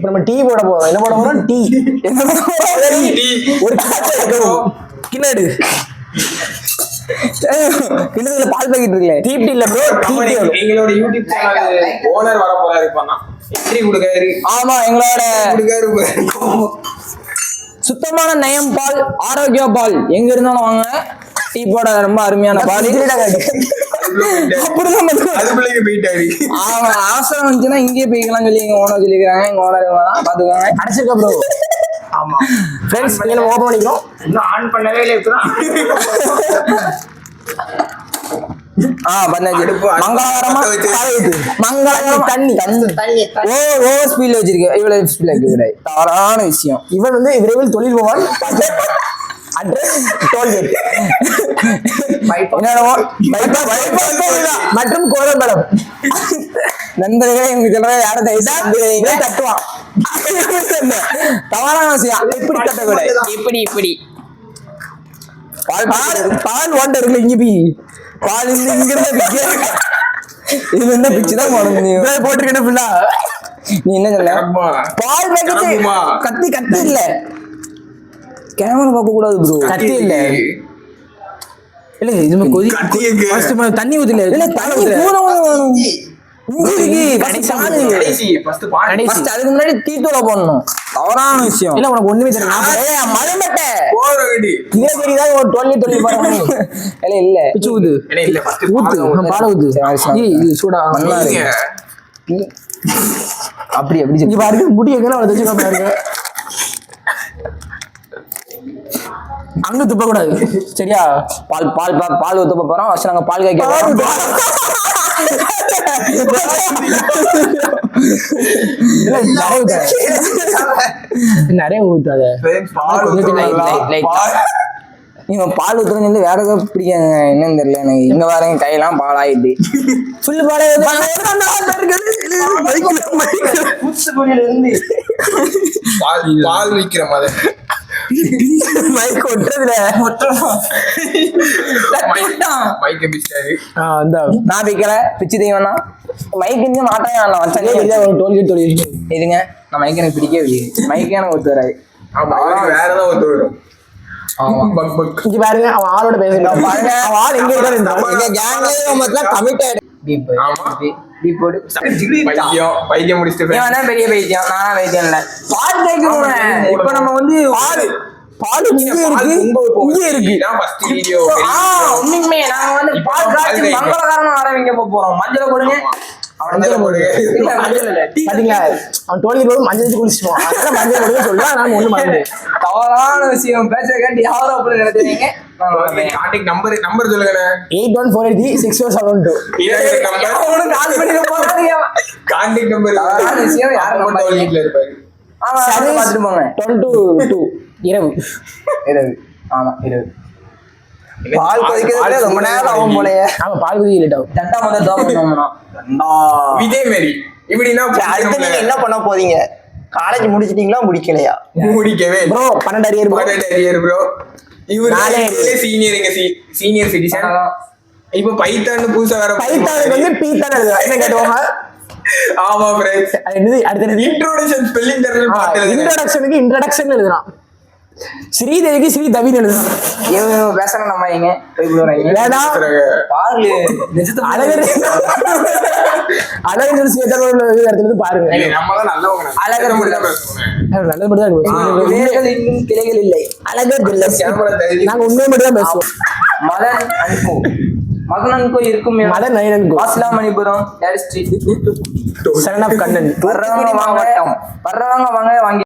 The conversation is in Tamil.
நம்ம டீ போட போறோம். என்ன போட போறோம்? டீ. ஒரு கிணறு கிணத்துல பால் பாக்கெட் இருக்குல்ல, தீப்டி இல்ல ப்ரோ. எங்களோட யூடியூப் சேனல் ஓனர் வர போறாரு. என்ட்ரி கொடுக்காரு. ஆமா, எங்களோட சுத்தமான நயம் பால், ஆரோக்கிய பால் எங்க இருந்தாலும் வாங்க. டீ போட ரொம்ப அருமையான பால். அவசரம் வந்துச்சுன்னா இங்கேயே போய்க்கலாம் சொல்லி எங்க ஓனர் சொல்லிக்கிறாங்க. எங்க ஓனர் பாத்துக்காங்க. அடைச்சிருக்க ப்ரோ. ஆமா ஃப்ரெண்ட்ஸ், நீங்க ஓபன் பண்ணிக்கிறோம். இன்னும் ஆன் பண்ணவே இல்லை. ஓவர் ஸ்பீட்ல வச்சிருக்க. இவ்வளவு ஸ்பீட்ல வைக்க தவறான விஷயம். இவன் வந்து விரைவில் தொழில் போவான். அட்ரஸ் டோல்கேட் மற்றும் கோரம்பலம். நண்பர்களே, எங்க சொல்ற யாரும் தட்டுவான். தவறான விஷயம். இப்படி தட்டக்கூடாது. இப்படி பால் வாண்டர் இருக்குல்ல, இங்க போய் பால் இங்க இருந்தா இது என்ன பிச்சுதான் போட்டிருக்கேன். நீ என்ன சொல்ல? பால் கத்தி இல்ல, கேமரா பார்க்க கூடாது ப்ரோ. கத்தி இல்ல இது தண்ணி ஊத்துல அதுக்கு முன்னாடி டீத்தூள போடணும். தவறான விஷயம். இல்ல உனக்கு ஒண்ணுமே தெரியல. இல்ல பிச்சு ஊது பால ஊது. சூடா அப்படி பாருங்க. முடி எங்க பாருங்க. அங்க துப்ப கூடாது சரியா? பால் ஊத்த போறோம். நாங்க பால் காய்க்க நிறைய ஊத்தாத. நீங்க பால் ஊத்துறது வந்து வேற ஏதாவது பிடிக்காங்க. என்னன்னு தெரியல எனக்கு. இங்க பாருங்க, கையெல்லாம் பால் ஆயிடுது. ஃபுல் பால் விக்கிற மாதிரி நான் வைக்கல. பிச்சு தெய்வம்னா மைக் இருந்து மாட்டாங்க. டோல்கேட் தொழில் இதுங்க. நான் மைக் எனக்கு பிடிக்கவே இல்லையே. மைக்கே எனக்கு ஒத்து வராது. வேற ஏதாவது ஒத்து வரும். பாருங்க, அவன் ஆளோட பேசுறான். பாருங்க, அவன் ஆள் எங்க கமிட்டட். பைத்தியம் முடிச்சுட்டு பெரிய பைத்தியம். நானா பைத்தியம் இல்ல. பால் கேட்கணும். இப்ப நம்ம வந்து பால் உண்மையுமே நாங்க வந்து பால் காய்ச்சி மங்களகரமா ஆரம்பிக்க போறோம். மஞ்சள் போடுங்க. அவன் டோல்கேட் போது மஞ்சள் குளிச்சுவோம். அதனால மஞ்சள் போடுங்க சொல்லுவா. நான் ஒண்ணு மறந்து தவறான விஷயம் பேச கேட்டு யாரும் அப்படி நினைச்சீங்க. நம்பர் சொல்லுங்க. 8148364712. கால் பண்ணி கான்டாக்ட் நம்பர். விஷயம் யாரும் இருப்பாரு. சரி பார்த்துட்டு போங்க. 12 இரவு. ஆமா இரவு. பால் கொதிக்கிறது ரொம்ப நேரம் ஆகும் போலயே. ஆமா, பால் கொதிக்க லேட் ஆகும். தட்டா முதல்ல தோக்கணும்னா விஜய் மாரி இப்படின்னா அடுத்து நீங்க என்ன பண்ண போறீங்க? காலேஜ் முடிச்சிட்டீங்களா முடிக்கலையா? முடிக்கவே ப்ரோ. 12 year bro. இவரு சீனியர் சிட்டிசன். இப்ப பைத்தான் புதுசா வர பைத்தானுக்கு வந்து பீத்தான் எழுதுவா. என்ன கேட்டுவாங்க? ஆமா ஃப்ரெண்ட்ஸ். அடுத்து இன்ட்ரோடக்ஷன் ஸ்பெல்லிங் தெரியல. இன்ட்ரோடக்ஷனுக்கு இன்ட்ரோடக்ஷன் எழுதுறான். ஸ்ரீதேவிக்கு ஸ்ரீ தவின்னு எழுதுறான். இவன் பேசணும். நம்ம எங்க அழகர் பாருங்க. நல்லது மட்டும் கிளைகள் இல்லை. அழகர் நாங்க உண்மையை மட்டும் தான் பேசுவோம். மதனன்கோ இருக்கும். மதன் நயனன்கோ. மணிபுரம் சரணப் கண்ணன். வர்றவங்க வாங்க வாங்கி